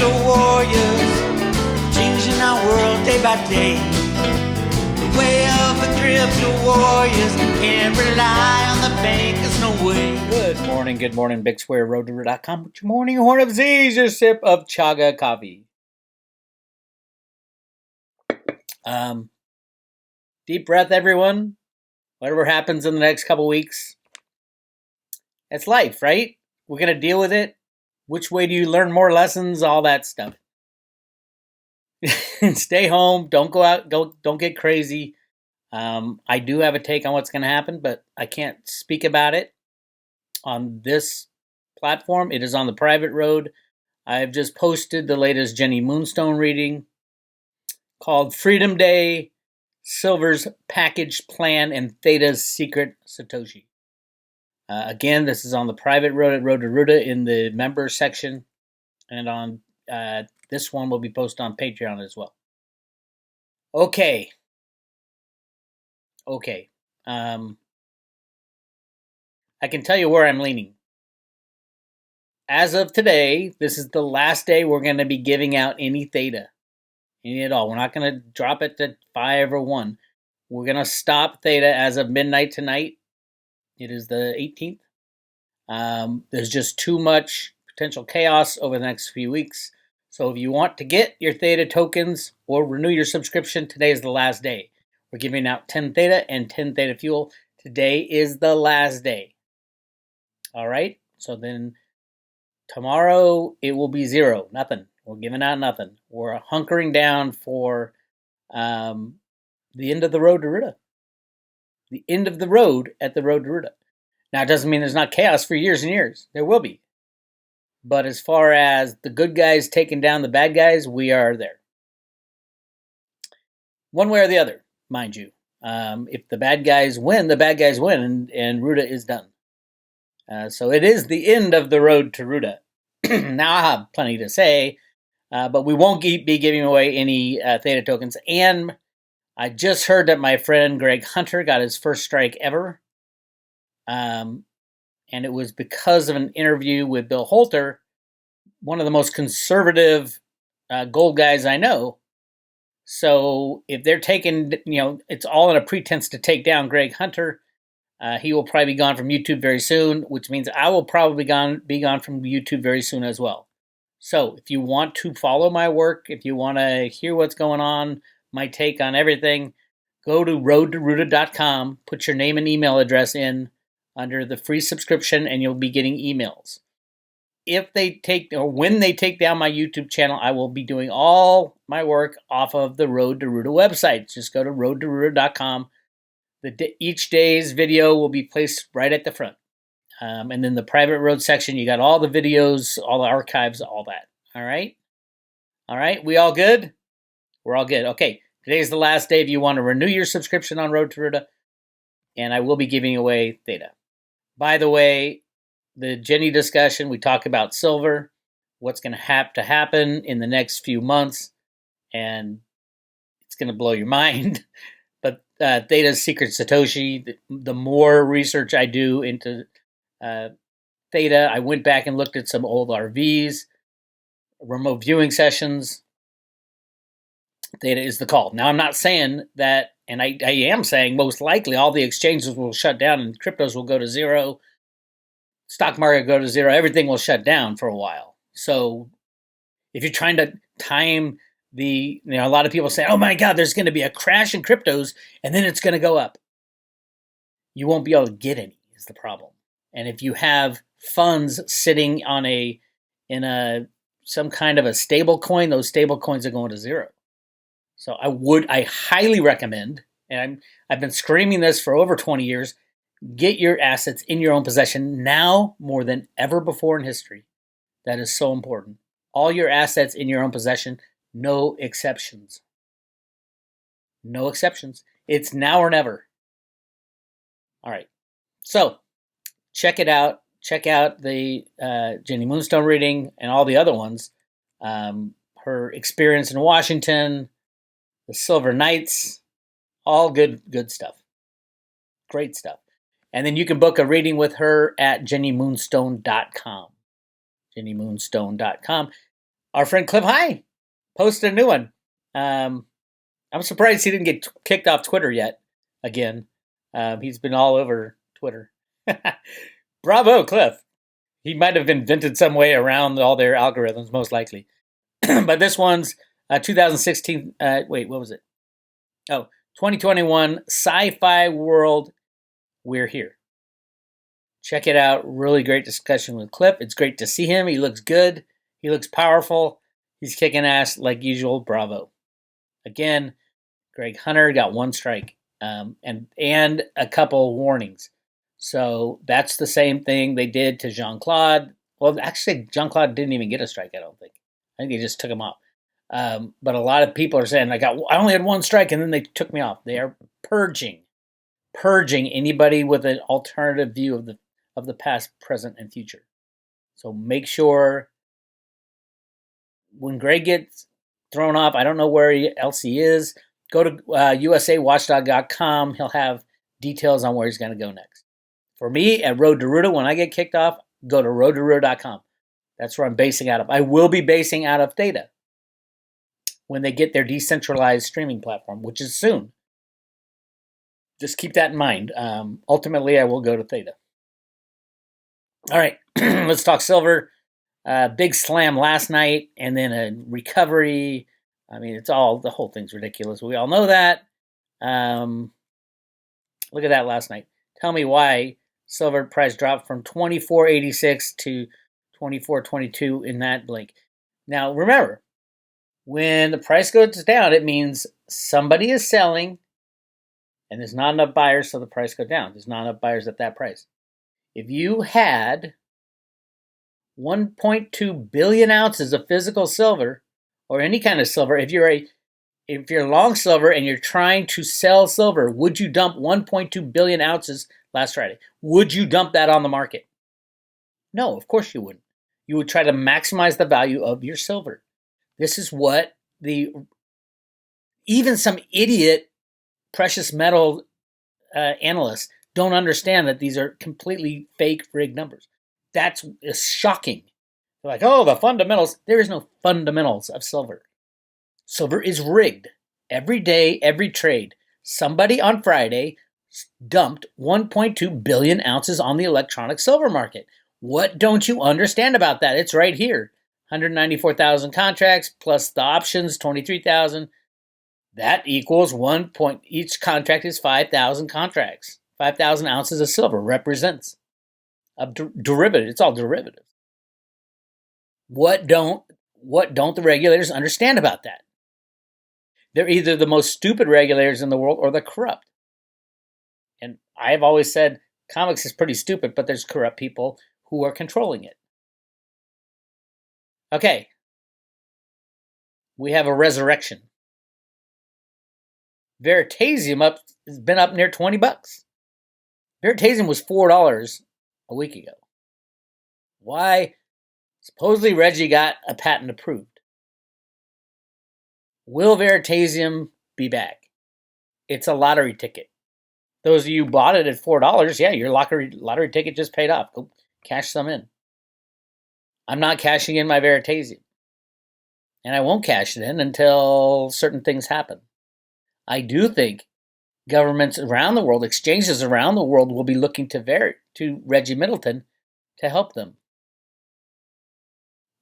crypto warriors, changing our world day by day. The way of the crypto warriors, can't rely on the bankers, no way. Good morning, Bix Weir, ROOTA.com. With your morning horn of Z's, your sip of chaga coffee. Deep breath, everyone. Whatever happens in the next couple weeks, it's life, right? We're going to deal with it. Which way do you learn more lessons? All that stuff. Stay home. Don't go out. Don't get crazy. I do have a take on what's going to happen, but I can't speak about it on this platform. It is on the private road. I've just posted the latest Jenny Moonstone reading called Freedom Day, Silver's Package Plan, and Theta's Secret Satoshi. Again, this is on the private road at Road to ROOTA in the members section. And on this one will be posted on Patreon as well. Okay. I can tell you where I'm leaning. As of today, this is the last day we're going to be giving out any Theta. Any at all. We're not going to drop it to 5 or 1. We're going to stop Theta as of midnight tonight. It is the 18th. There's just too much potential chaos over the next few weeks. So if you want to get your Theta tokens or renew your subscription, today is the last day. We're giving out 10 Theta and 10 Theta Fuel. Today is the last day. All right? So then tomorrow it will be 0. Nothing. We're giving out nothing. We're hunkering down for the end of the road to ROOTA. The end of the road at the road to ROOTA. Now, it doesn't mean there's not chaos for years and years. There will be. But as far as the good guys taking down the bad guys, we are there. One way or the other, mind you. If the bad guys win, and ROOTA is done. So it is the end of the road to ROOTA. Now, I have plenty to say, but we won't be giving away any Theta tokens. And I just heard that my friend Greg Hunter got his first strike ever. And it was because of an interview with Bill Holter, one of the most conservative gold guys I know. So if they're taking, it's all in a pretense to take down Greg Hunter. He will probably be gone from YouTube very soon, which means I will probably be gone from YouTube very soon as well. So if you want to follow my work, if you want to hear what's going on, my take on everything, go to roadtoroota.com, put your name and email address in under the free subscription, and you'll be getting emails. If they when they take down my YouTube channel, I will be doing all my work off of the Road to ROOTA website. Just go to roadtoroota.com. Each day's video will be placed right at the front. And then the private road section, you got all the videos, all the archives, all that. All right? All right, we all good? We're all good. Okay, today's the last day if you want to renew your subscription on Road to ROOTA, and I will be giving away Theta. By the way, the Jenny discussion, we talk about silver, what's going to have to happen in the next few months, and it's going to blow your mind. But Theta's Secret Satoshi, the more research I do into Theta, I went back and looked at some old RVs, remote viewing sessions. Theta is the call. Now, I'm not saying that, and I am saying most likely all the exchanges will shut down and cryptos will go to 0, stock market go to 0, everything will shut down for a while. So if you're trying to time a lot of people say, oh my God, there's going to be a crash in cryptos and then it's going to go up. You won't be able to get any is the problem. And if you have funds sitting on some kind of a stable coin, those stable coins are going to 0. So I highly recommend, and I've been screaming this for over 20 years, get your assets in your own possession now more than ever before in history. That is so important. All your assets in your own possession, no exceptions. No exceptions. It's now or never. All right. So check it out. Check out the Jenny Moonstone reading and all the other ones. Her experience in Washington, the Silver Knights, all good stuff. Great stuff. And then you can book a reading with her at jennymoonstone.com. jennymoonstone.com. Our friend Cliff High posted a new one. I'm surprised he didn't get kicked off Twitter yet. Again, he's been all over Twitter. Bravo, Cliff. He might have invented some way around all their algorithms, most likely. But this one's 2016. Wait, what was it? Oh, 2021 Sci-Fi World. We're here. Check it out. Really great discussion with Cliff. It's great to see him. He looks good. He looks powerful. He's kicking ass like usual. Bravo. Again, Greg Hunter got one strike and a couple warnings. So that's the same thing they did to Jean-Claude. Well, actually, Jean-Claude didn't even get a strike, I don't think. I think they just took him off. But a lot of people are saying, I only had one strike, and then they took me off. They are purging anybody with an alternative view of the past, present, and future. So make sure when Greg gets thrown off, I don't know where else he is, go to usawatchdog.com. He'll have details on where he's going to go next. For me, at Road to ROOTA, when I get kicked off, go to roadtoroota.com. That's where I'm basing out of. I will be basing out of Theta when they get their decentralized streaming platform, which is soon. Just keep that in mind. Ultimately, I will go to Theta. All right, let's talk silver. Big slam last night, and then a recovery. I mean, the whole thing's ridiculous. We all know that. Look at that last night. Tell me why silver price dropped from 24.86 to 24.22 in that blink. Now, remember, when the price goes down, it means somebody is selling, and there's not enough buyers, so the price goes down. There's not enough buyers at that price. If you had 1.2 billion ounces of physical silver, or any kind of silver, if you're long silver and you're trying to sell silver, would you dump 1.2 billion ounces last Friday? Would you dump that on the market? No, of course you wouldn't. You would try to maximize the value of your silver. This is what even some idiot precious metal analysts don't understand, that these are completely fake, rigged numbers. That's shocking. They're like, oh, the fundamentals. There is no fundamentals of silver. Silver is rigged. Every day, every trade. Somebody on Friday dumped 1.2 billion ounces on the electronic silver market. What don't you understand about that? It's right here. 194,000 contracts plus the options, 23,000. That equals each contract is 5,000 contracts. 5,000 ounces of silver represents a derivative. It's all derivative. What don't the regulators understand about that? They're either the most stupid regulators in the world or they're corrupt. And I've always said COMEX is pretty stupid, but there's corrupt people who are controlling it. Okay. We have a resurrection. Veritasium has been up near $20. Veritasium was $4 a week ago. Why? Supposedly Reggie got a patent approved. Will Veritasium be back? It's a lottery ticket. Those of you who bought it at $4, yeah, your lottery ticket just paid off. Go cash some in. I'm not cashing in my Veritasium. And I won't cash it in until certain things happen. I do think governments around the world, exchanges around the world, will be looking to Reggie Middleton to help them.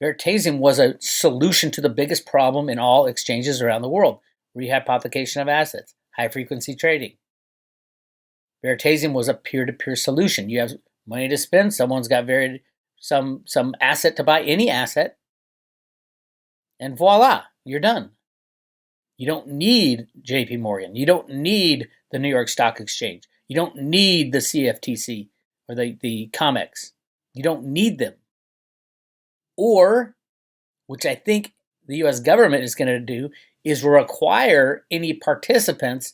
Veritasium was a solution to the biggest problem in all exchanges around the world: rehypothecation of assets, high-frequency trading. Veritasium was a peer-to-peer solution. You have money to spend, someone's got some asset to buy, any asset, and voila, you're done. You don't need JP Morgan. You don't need the New York Stock Exchange. You don't need the CFTC or the COMEX. You don't need them. Or, which I think the U.S. government is going to do, is require any participants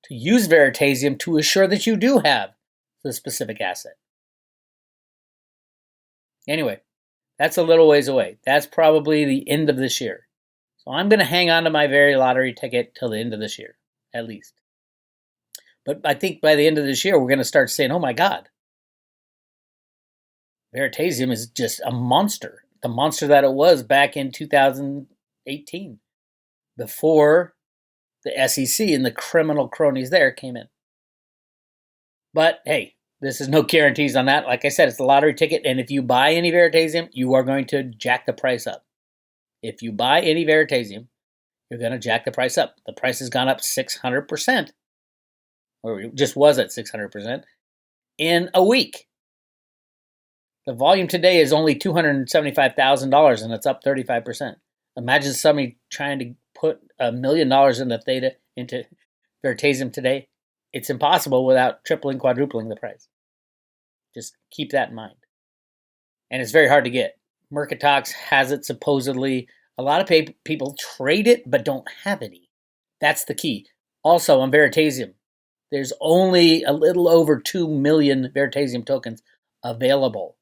to use Veritasium to assure that you do have the specific asset. Anyway, that's a little ways away. That's probably the end of this year. So I'm going to hang on to my Very lottery ticket till the end of this year, at least. But I think by the end of this year, we're going to start saying, oh my God, Veritasium is just a monster. the monster that it was back in 2018, before the SEC and the criminal cronies there came in. But hey, this is no guarantees on that. Like I said, it's a lottery ticket, and if you buy any Veritasium, you are going to jack the price up. If you buy any Veritasium, you're going to jack the price up. The price has gone up 600%, or it just was at 600%, in a week. The volume today is only $275,000, and it's up 35%. Imagine somebody trying to put $1 million into Veritasium today. It's impossible without tripling, quadrupling the price. Just keep that in mind. And it's very hard to get. Mercatox has it supposedly. A lot of people trade it but don't have any. That's the key. Also on Veritasium, there's only a little over 2 million Veritasium tokens available.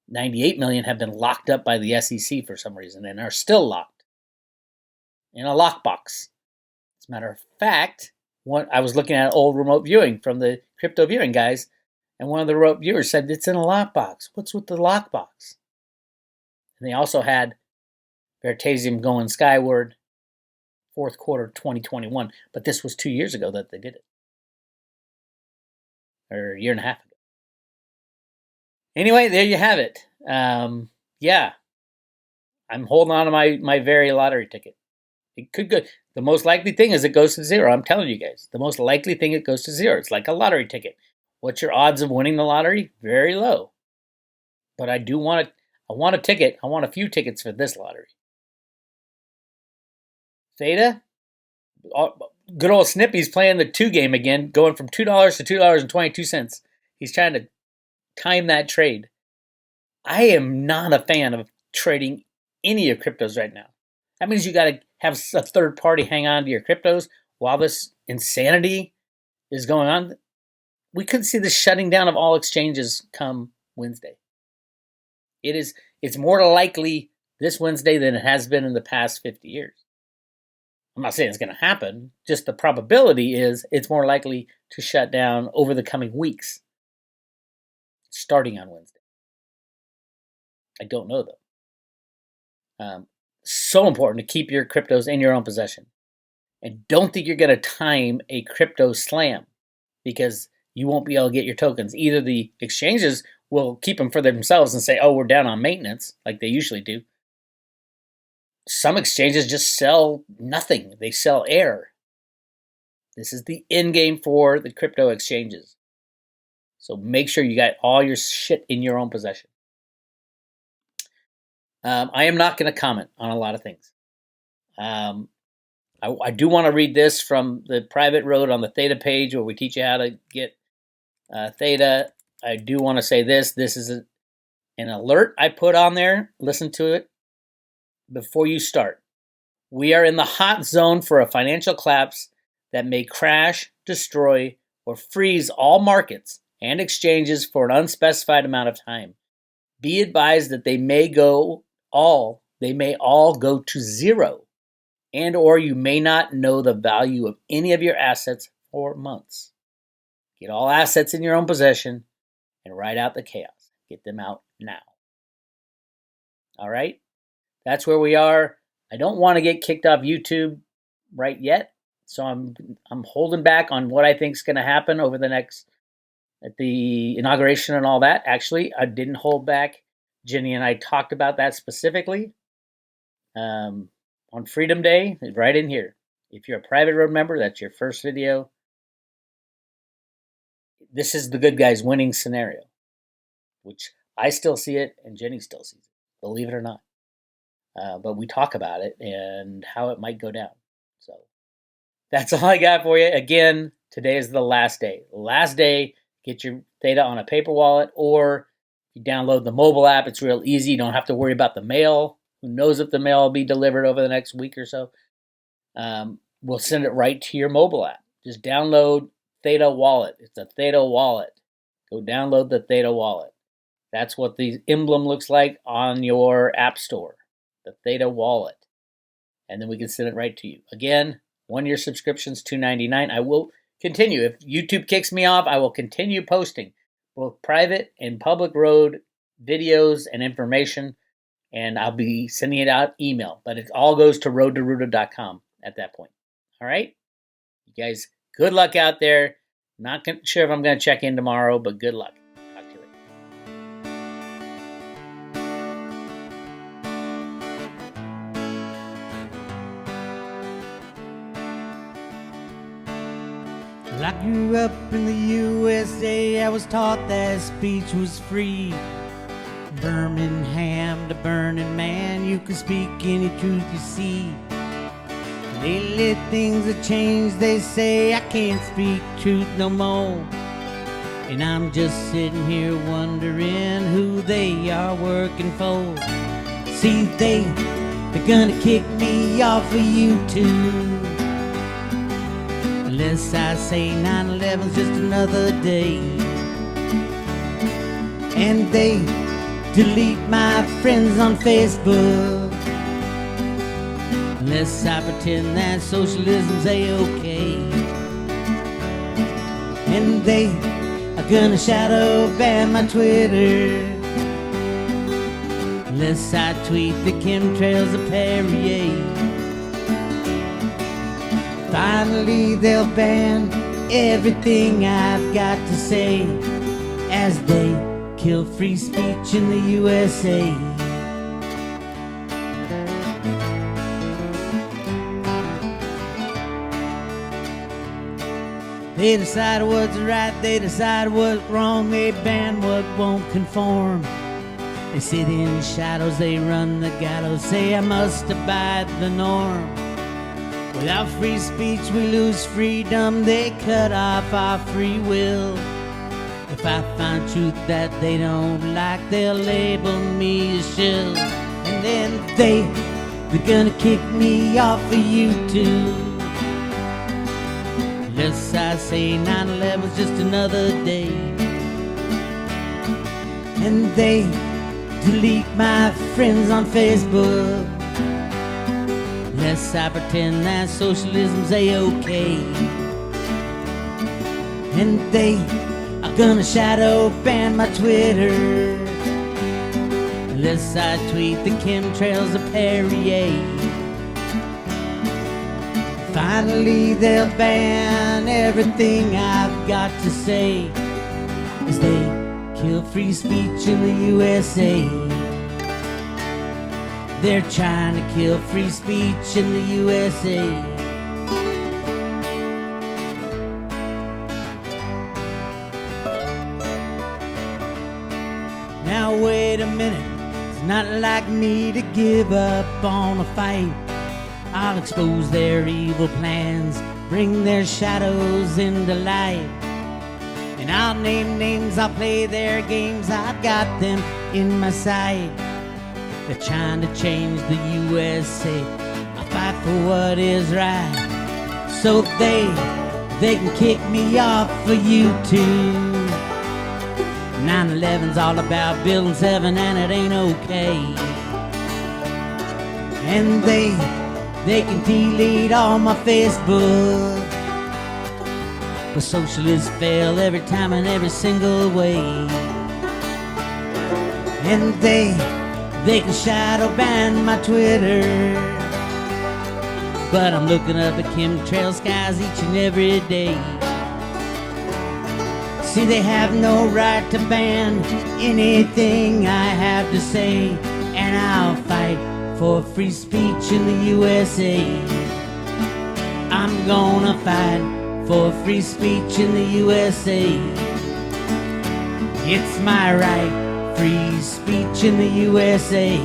98 million have been locked up by the SEC for some reason and are still locked in a lockbox. As a matter of fact, I was looking at old remote viewing from the crypto viewing guys, and one of the remote viewers said it's in a lockbox. What's with the lockbox? And they also had Veritasium going skyward, fourth quarter 2021, but this was 2 years ago that they did it, or a year and a half ago. Anyway, there you have it. Yeah, I'm holding on to my very lottery ticket. It could go. The most likely thing is it goes to zero. I'm telling you guys, the most likely thing it goes to zero. It's like a lottery ticket. What's your odds of winning the lottery? Very low. But I do want it. I want a ticket. I want a few tickets for this lottery. Theta, good old Snippy's playing the 2 game again, going from $2 to $2.22. He's trying to time that trade. I am not a fan of trading any of cryptos right now. That means you got to have a third party hang on to your cryptos while this insanity is going on. We could see the shutting down of all exchanges come Wednesday. It's more likely this Wednesday than it has been in the past 50 years. I'm not saying it's going to happen, just the probability is it's more likely to shut down over the coming weeks, starting on Wednesday. I don't know though. So important to keep your cryptos in your own possession. And don't think you're going to time a crypto slam, because you won't be able to get your tokens. Either the exchanges will keep them for themselves and say, oh, we're down on maintenance, like they usually do. Some exchanges just sell nothing. They sell air. This is the end game for the crypto exchanges. So make sure you got all your shit in your own possession. I am not going to comment on a lot of things. I do want to read this from the private road on the Theta page where we teach you how to get Theta. I do want to say this. This is an alert I put on there. Listen to it before you start. We are in the hot zone for a financial collapse that may crash, destroy, or freeze all markets and exchanges for an unspecified amount of time. Be advised that they may all go to zero, and or you may not know the value of any of your assets for months. Get all assets in your own possession and ride out the chaos. Get them out now. All right? That's where we are. I don't want to get kicked off YouTube right yet, so I'm holding back on what I think is going to happen over the next, at the inauguration and all that. Actually, I didn't hold back. Jenny and I talked about that specifically on Freedom Day, right in here. If you're a private road member, that's your first video. This is the good guys winning scenario, which I still see it and Jenny still sees it, believe it or not. But we talk about it and how it might go down. So that's all I got for you. Again, today is the last day. Last day, get your Theta on a paper wallet, or you download the mobile app. It's real easy. You don't have to worry about the mail. Who knows if the mail will be delivered over the next week or so. We'll send it right to your mobile app. Just download Theta Wallet. It's a Theta Wallet. Go download the Theta Wallet. That's what the emblem looks like on your app store. The Theta Wallet. And then we can send it right to you. Again, 1-year subscriptions, $2.99. I will continue. If YouTube kicks me off, I will continue posting both private and public road videos and information. and I'll be sending it out email. But it all goes to roadtoruta.com at that point. All right? You guys, good luck out there. Not sure if I'm going to check in tomorrow, but good luck. Talk to you later. Well, I grew up in the USA. I was taught that speech was free. Birmingham to Burning Man, you can speak any truth you see. Lately things have changed, they say I can't speak truth no more. And I'm just sitting here wondering who they are working for. See, they're gonna kick me off of YouTube, unless I say 9/11's just another day. And they delete my friends on Facebook, unless I pretend that socialism's a-okay. And they are gonna shadow ban my Twitter, unless I tweet the chemtrails of Perrier. Finally they'll ban everything I've got to say, as they kill free speech in the USA. They decide what's right, they decide what's wrong, they ban what won't conform. They sit in shadows, they run the gallows, say I must abide the norm. Without free speech we lose freedom, they cut off our free will. If I find truth that they don't like, they'll label me a shill. And then they're gonna kick me off of YouTube, unless I say 9/11's just another day. And they delete my friends on Facebook, unless I pretend that socialism's a-okay. And they are gonna shadow ban my Twitter, unless I tweet the chemtrails of Perrier. Finally they'll ban everything I've got to say, as they kill free speech in the USA. They're trying to kill free speech in the USA. Now wait a minute, it's not like me to give up on a fight. I'll expose their evil plans, bring their shadows into light. And I'll name names, I'll play their games, I've got them in my sight. They're trying to change the USA, I'll fight for what is right. So they can kick me off of YouTube. 9/11's all about building 7 and it ain't okay. And they can delete all my Facebook, but socialists fail every time in every single way. And they can shadow ban my Twitter, but I'm looking up at chemtrail skies each and every day. See, they have no right to ban anything I have to say, and I'll fight for free speech in the USA. I'm gonna fight for free speech in the USA. It's my right, free speech in the USA.